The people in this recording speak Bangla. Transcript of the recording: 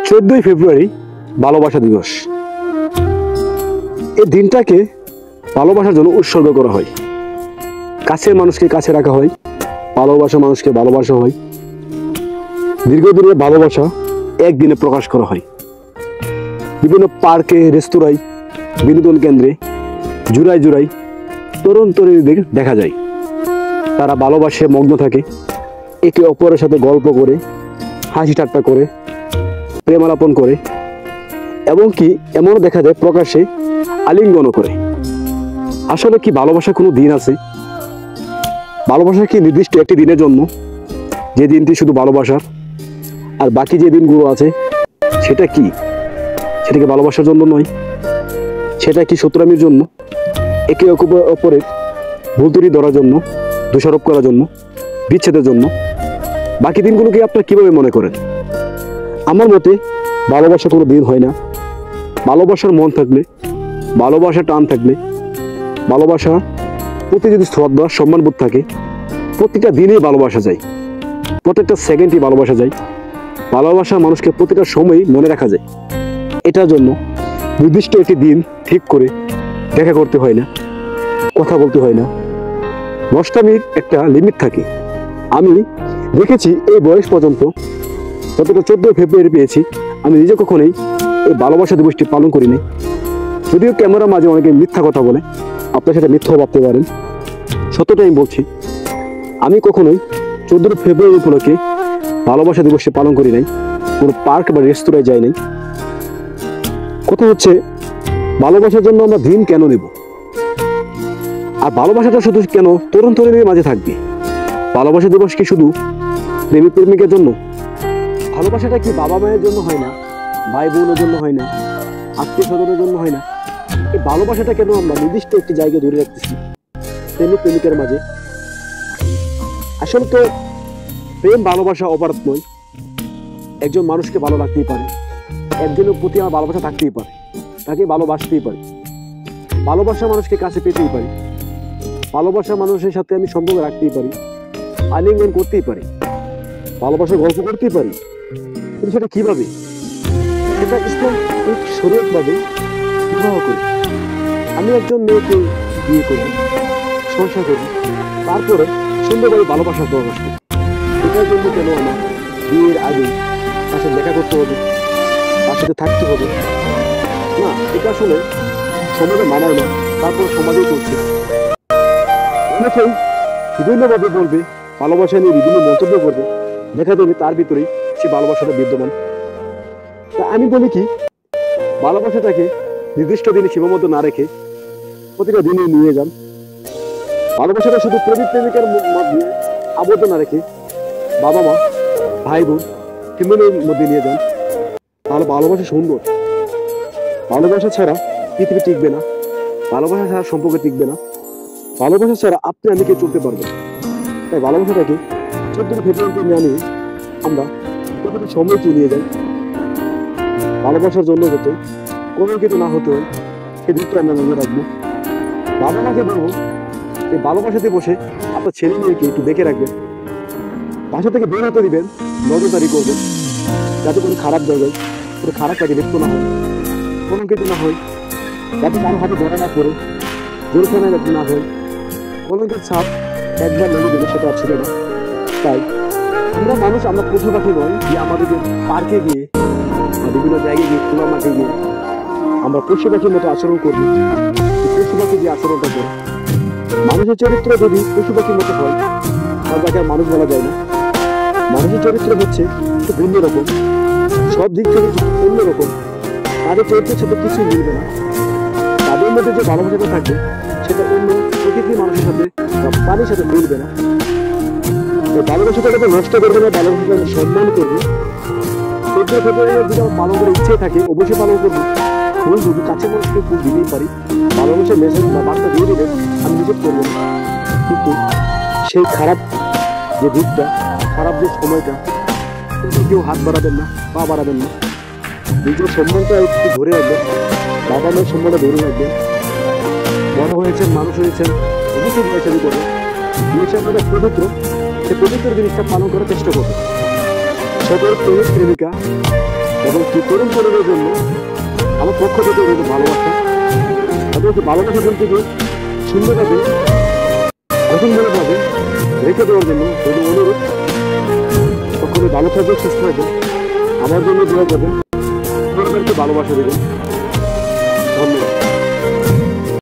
14 ফেব্রুয়ারি ভালোবাসা দিবস। এই দিনটাকে ভালোবাসার জন্য উৎসর্গ করা হয়। কাছের মানুষকে কাছে রাখা হয়, ভালোবাসা মানুষকে ভালোবাসা হয়। দীর্ঘদিনের ভালোবাসা একদিনে প্রকাশ করা হয়। বিভিন্ন পার্কে, রেস্তোরাঁয়, বিনোদন কেন্দ্রে জুড়াই জুড়াই তরুণ তরুণীদের দেখা যায়। তারা ভালোবাসে মগ্ন থাকে, একে অপরের সাথে গল্প করে, হাসি ঠাট্টা করে, প্রেমালাপন করে, এবং কি এমনও দেখা যায় প্রকাশ্যে আলিঙ্গনও করে। আসলে কি ভালোবাসা কোনো দিন আছে? ভালোবাসা কি নির্দিষ্ট একটি দিনের জন্য, যে দিনটি শুধু ভালোবাসার, আর বাকি যে দিনগুলো আছে সেটা কি? সেটা কি ভালোবাসার জন্য নয়? সেটা কি শত্রুতামির জন্য, একে অপরের ভুল ত্রুটি ধরার জন্য, দোষারোপ করার জন্য, বিচ্ছেদের জন্য? বাকি দিনগুলোকে আপনারা কিভাবে মনে করেন? আমার মতে ভালোবাসা কোনো দিন হয় না। ভালোবাসার মন থাকলে, ভালোবাসা টান থাকলে, ভালোবাসা প্রতি যদি শ্রদ্ধা সম্মানবোধ থাকে, প্রতিটা দিনেই ভালোবাসা যায়, প্রত্যেকটা সেকেন্ডই ভালোবাসা যায়। ভালোবাসা মানুষকে প্রতিটা সময়ই মনে রাখা যায়। এটার জন্য নির্দিষ্ট একটি দিন ঠিক করে দেখা করতে হয় না, কথা বলতে হয় না। নষ্টামির একটা লিমিট থাকে। আমি দেখেছি এই বয়স পর্যন্ত, যতটা 14 ফেব্রুয়ারি পেয়েছি, আমি নিজে কখনোই এই ভালোবাসা দিবসটি পালন করি নাই। যদিও ক্যামেরার মাঝে অনেকে মিথ্যা কথা বলে, আপনার সেটা মিথ্যাও ভাবতে পারেন, সত্যটা আমি বলছি। আমি কখনোই 14 ফেব্রুয়ারি উপলক্ষে ভালোবাসা দিবসটি পালন করি নাই, কোনো পার্ক বা রেস্তোরাঁয় যাই নাই। কথা হচ্ছে, ভালোবাসার জন্য আমরা দিন কেন নেব? আর ভালোবাসাটা শুধু কেন তরুণ তরুণীর মাঝে থাকবে? ভালোবাসা দিবস কি শুধু প্রেমিক প্রেমিকের জন্য? ভালোবাসাটা কি বাবা মায়ের জন্য হয় না, ভাই বোনের জন্য হয় না, আত্মীয় স্বজনের জন্য হয় না? এই ভালোবাসাটা কেন আমরা নির্দিষ্ট একটি জায়গায় ধরে রাখতেছি প্রেমিক প্রেমিকের মাঝে? আসলে তো প্রেম ভালোবাসা অপরাধ নয়। একজন মানুষকে ভালো লাগতেই পারে, একজনের প্রতি আমার ভালোবাসা থাকতেই পারে, তাকে ভালোবাসতেই পারি, ভালোবাসা মানুষকে কাছে পেতেই পারি, ভালোবাসা মানুষের সাথে আমি সম্পর্ক রাখতেই পারি, আলিঙ্গন করতেই পারি, ভালোবাসার গল্প করতেই পারি। কিন্তু সেটা কিভাবে? সেটা ইসলামিক শরীয়তভাবে বিবাহ করি। আমি একজন মেয়েকে বিয়ে করি, সংসার করি, তারপরে সুন্দরভাবে ভালোবাসার প্রকাশ করি। এটার জন্য কেন আমার বিয়ের আগে তার সাথে দেখা করতে হবে, তার সাথে থাকতে হবে? না, এটা আসলে সমাজে মানায় না। তারপর সমাজেই চলছে। অনেকেই বিভিন্নভাবে বলবে, ভালোবাসা নিয়ে বিভিন্ন মন্তব্য করবে, দেখা যাবে তার ভিতরেই সে ভালোবাসাটা বিদ্যমান। তা আমি বলি কি, ভালোবাসাটাকে নির্দিষ্ট দিনে সীমাবদ্ধ না রেখে প্রতিটা দিনে নিয়ে যান। ভালোবাসাটা শুধু প্রেমিক প্রেমিকার মধ্যে আবদ্ধ না রেখে বাবা মা, ভাই বোন, ফ্যামিলির মধ্যে নিয়ে যান। তাহলে ভালোবাসা সুন্দর। ভালোবাসা ছাড়া পৃথিবী টিকবে না, ভালোবাসা ছাড়া সম্পর্ক টিকবে না, ভালোবাসা ছাড়া আপনি আমি কেউ চলতে পারবেন। তাই ভালোবাসাটাকে 14 ফেব্রুয়ারিতে নিয়ে আমরা প্রতিটি সময়কে নিয়ে যাই। ভালোবাসার জন্য যাতে কোনো কিছু না হতে হয়, সেদিকটা আমরা মনে রাখবো। বাবা মাকে বলবো, এই ভালোবাসাতে বসে আপনার ছেলে মেয়েকে একটু দেখে রাখবেন, বাসা থেকে বের হতে দিবেন, নজরদারি করবেন, যাতে কোনো খারাপ জায়গায় কোনো খারাপ কাজে লিপ্ত না হয়, কোনো কিছু না হয়, যাতে কারো হাতে ধরা না পড়ে, জোরখানায় যাতে না হয়। কোনো কিছু ছাপ একবার লেগে দিলে সেটা ছিল না। তাই আমরা মানুষ, আমরা পশু পাখি নয় যে আমাদেরকে পার্কে গিয়ে বা বিভিন্ন জায়গায় গিয়ে, খোলা মাঠে গিয়ে আমরা পশু পাখির মতো আচরণ করবো। পশু পাখি যে আচরণটা করে, মানুষের চরিত্র যদি পশু পাখির মতো হয়, তার যাকে আর মানুষ বলা যায় না। মানুষের চরিত্র হচ্ছে একটু ভিন্ন রকম, সব দিক থেকে অন্যরকম। তাদের চরিত্রের সাথে কিছুই মিলবে না। তাদের মধ্যে যে ভালোবাসাটা থাকবে সেটা অন্য প্রকৃতি মানুষের সাথে বা প্রাণীর সাথে মিলবে না। ভালোবাসাটাকে নষ্ট করবে না, ভালোবাসাটাকে সম্মান করবে। 14 ফেব্রুয়ারি যদি আমার পালন করার ইচ্ছে থাকে, অবশ্যই পালন করবো। ফুল যদি কাছে মানুষকে ফুল দিতেই পারি, ভালোবাসার মেসেজ বা বার্তা দিয়ে দিলে আমি নিষেধ করবো না। কিন্তু সেই খারাপ যে দিকটা, খারাপ যে সময়টা, কেউ হাত বাড়াবেন না, পা বাড়াবেন না। নিজের সম্মানটা একটু ধরে রাখবেন, বাবা মায়ের সম্মানটা ধরে রাখবেন। বড় হয়েছেন, মানুষ হয়েছেন, অবশ্যই বিয়ে করবেন। বিয়ে আপনাদের পবিত্র, সেই পবিত্র জিনিসটা পালন করার চেষ্টা করবেন। সকল প্রেমিক প্রেমিকা এবং কি তরুণ তরুণের জন্য আমার পক্ষ থেকে রইল ভালোবাসা। তাদেরকে ভালোবাসা বলতে গিয়ে সুন্দরভাবে গঠনমূলকভাবে রেখে দেওয়ার জন্য রইল অনুরোধ। সকলে ভালো থাকবে, সুস্থ থাকবেন, আমার জন্য দোয়া করবেন, ভালোবাসা দেবেন। ধন্যবাদ।